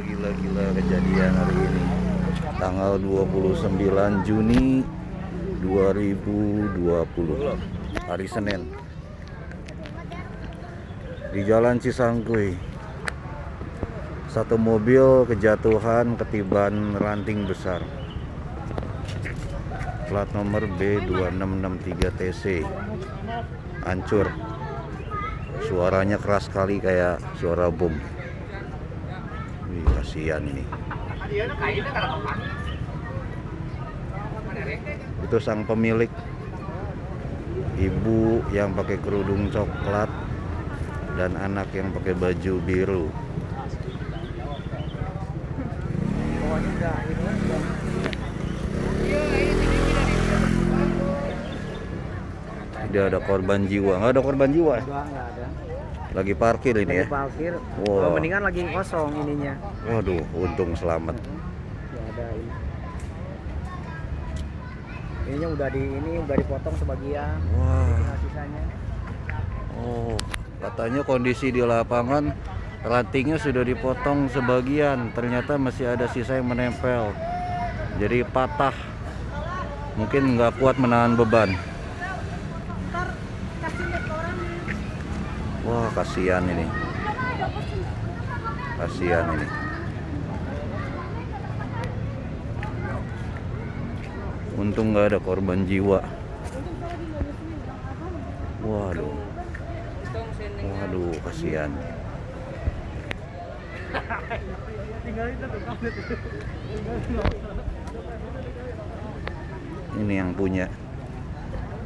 Gila kejadian hari ini. Tanggal 29 Juni 2020. Hari Senin. Di Jalan Cisangkuy. Satu mobil kejatuhan ketiban ranting besar. Plat nomor B2663TC. Hancur. Suaranya keras sekali kayak suara bom. Wih, kasihan ini. Itu sang pemilik, ibu yang pakai kerudung coklat dan anak yang pakai baju biru. Tidak ada korban jiwa. Nggak ada korban jiwa. Nggak ada. Lagi parkir ini ya. Parkir. Wow. Mendingan lagi kosong ininya. Waduh, untung selamat. Ya ada ini. Ininya udah dipotong sebagian. Wah. Tinggal sisanya. Oh, katanya kondisi di lapangan rantingnya sudah dipotong sebagian. Ternyata masih ada sisa yang menempel. Jadi patah. Mungkin nggak kuat menahan beban. Wah, kasihan ini. Kasihan ini. Untung nggak ada korban jiwa. Waduh. Waduh, kasihan. Ini yang punya.